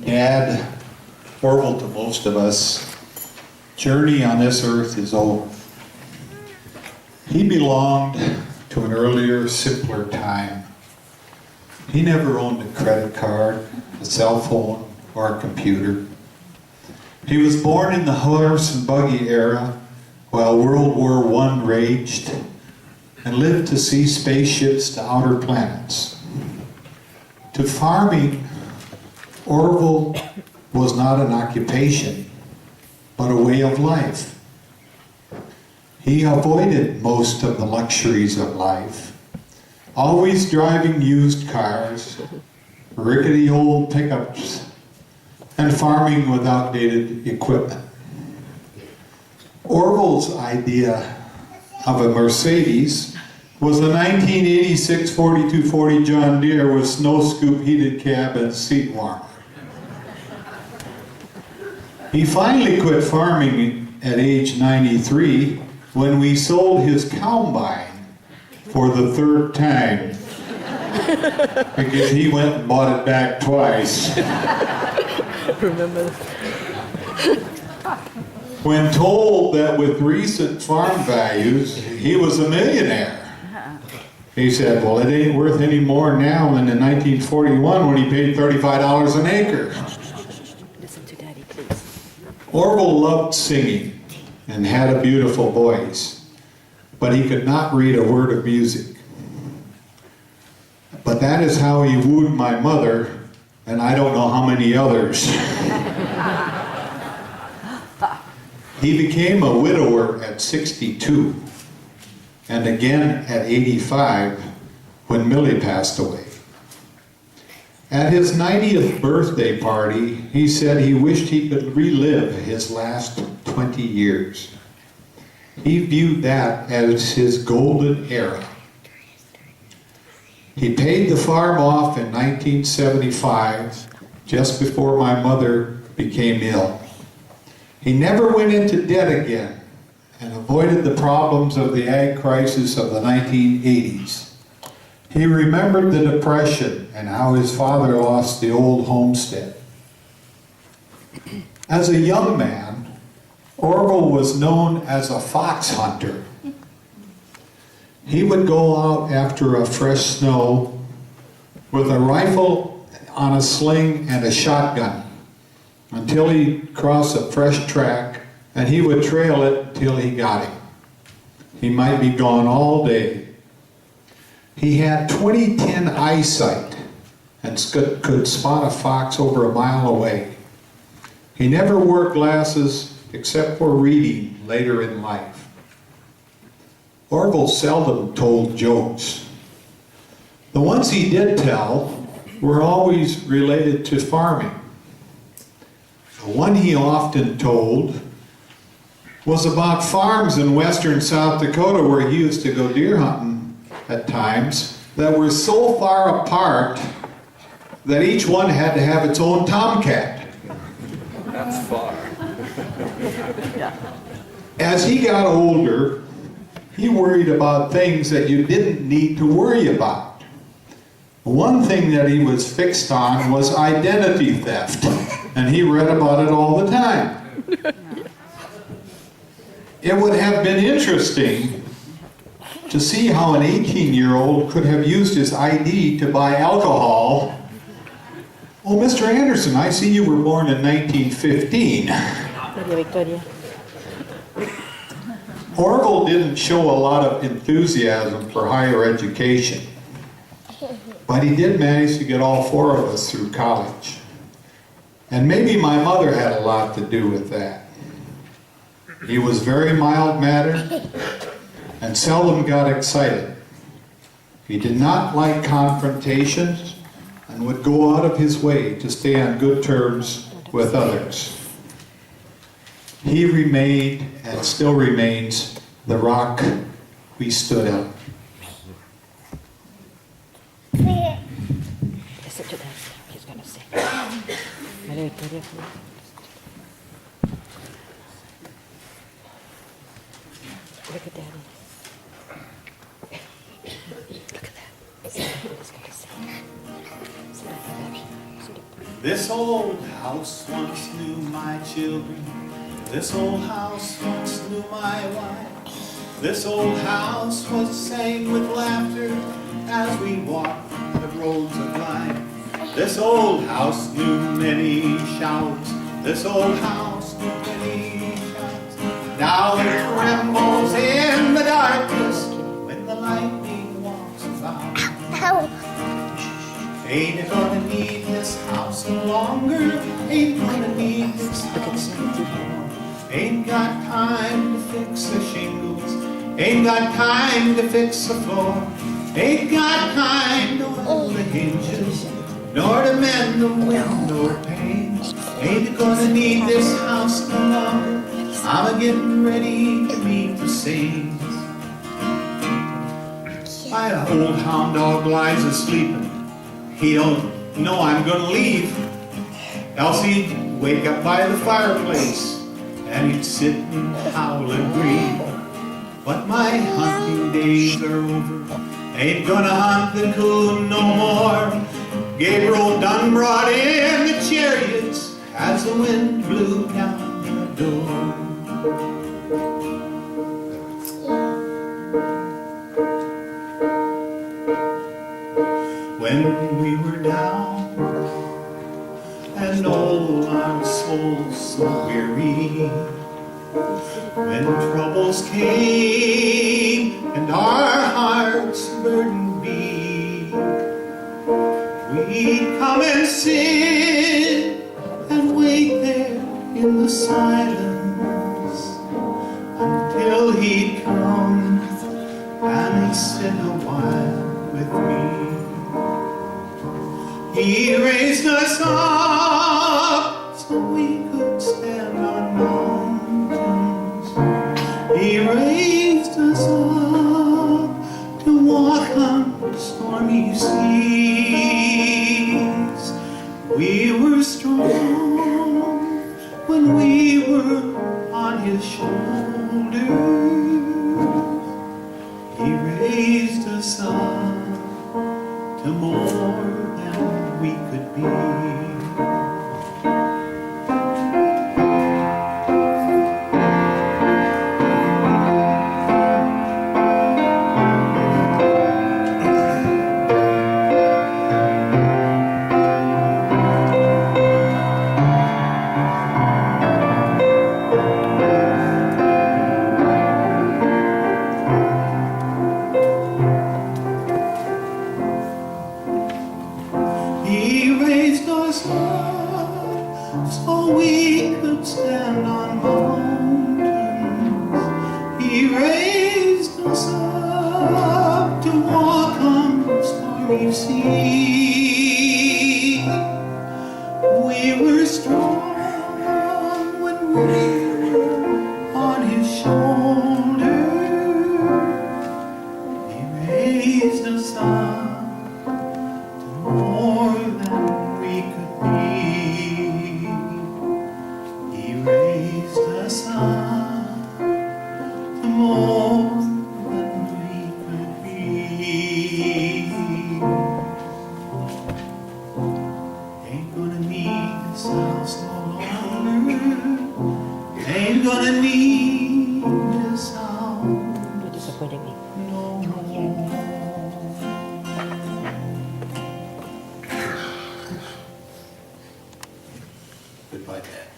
Dad Orval to most of us, journey on this earth is over. He belonged to an earlier, simpler time. He never owned a credit card, a cell phone, or a computer. He was born in the horse and buggy era while World War I raged and lived to see spaceships to outer planets. To farming, Orval was not an occupation, but a way of life. He avoided most of the luxuries of life, always driving used cars, rickety old pickups, and farming with outdated equipment. Orval's idea of a Mercedes was a 1986 4240 John Deere with snow scoop heated cab and seat warmer. He finally quit farming at age 93 when we sold his combine for the third time because he went and bought it back twice. Remember? When told that with recent farm values, he was a millionaire, he said, well, it ain't worth any more now than in 1941 when he paid $35 an acre. Listen to Daddy, please. Orval loved singing and had a beautiful voice, but he could not read a word of music. But that is how he wooed my mother, and I don't know how many others. He became a widower at 62, and again at 85 when Millie passed away. At his 90th birthday party, he said he wished he could relive his last 20 years. He viewed that as his golden era. He paid the farm off in 1975, just before my mother became ill. He never went into debt again and avoided the problems of the ag crisis of the 1980s. He remembered the Depression and how his father lost the old homestead. As a young man, Orval was known as a fox hunter. He would go out after a fresh snow with a rifle on a sling and a shotgun until he crossed a fresh track, and he would trail it until he got him. He might be gone all day. He had 20/10 eyesight and could spot a fox over a mile away. He never wore glasses except for reading later in life. Orval seldom told jokes. The ones he did tell were always related to farming. The one he often told was about farms in western South Dakota where he used to go deer hunting at times that were so far apart that each one had to have its own tomcat. That's far. As he got older, he worried about things that you didn't need to worry about. One thing that he was fixed on was identity theft, and he read about it all the time. It would have been interesting to see how an 18-year-old could have used his ID to buy alcohol. Oh, Mr. Anderson, I see you were born in 1915. Victoria. Orval didn't show a lot of enthusiasm for higher education, but he did manage to get all four of us through college. And maybe my mother had a lot to do with that. He was very mild-mannered and seldom got excited. He did not like confrontations and would go out of his way to stay on good terms with others. He remained, and still remains, the rock we stood on. Listen to that. He's going to sing. Maria Victoria, please. Look at Daddy. Look at that. He's going to sing. Sit down. Sit down. This old house once knew my children. This old house once knew my wife. This old house was sang with laughter as we walked the roads of life. This old house knew many shouts. This old house knew many shouts. Now it trembles in the darkness when the lightning walks about. Ain't it gonna need this house no longer? Ain't gonna need this house no more. Ain't got time to fix the shingles. Ain't got time to fix the floor. Ain't got time to oil the hinges, nor to mend the window panes. Ain't gonna need this house no longer. I'm a-getting ready to meet the saints. My old hound dog lies asleepin'. He don't know I'm gonna leave. Else he'd wake up by the fireplace and he'd sit and howl and grieve. But my hunting days are over. Ain't gonna hunt the coon no more. Gabriel done brought in the chariots as the wind blew down the door. When we were down and all our souls so weary, when troubles came and our hearts burdened be, we'd come and sit and wait there in the silence until he'd come and sit a while with me. He raised us up so we could stand on mountains. He raised us up to walk on stormy seas. We were strong when we were on his shoulders. He raised us up to more than we could be. He raised us up so we could stand on mountains. He raised us up to walk on stormy seas. We were strong when we were on his shoulders. He raised us up more than we could be. He raised us up to more than we could be. Ain't gonna need this house no longer. Ain't gonna need this house You're disappointing me. no more. Goodbye, Dad.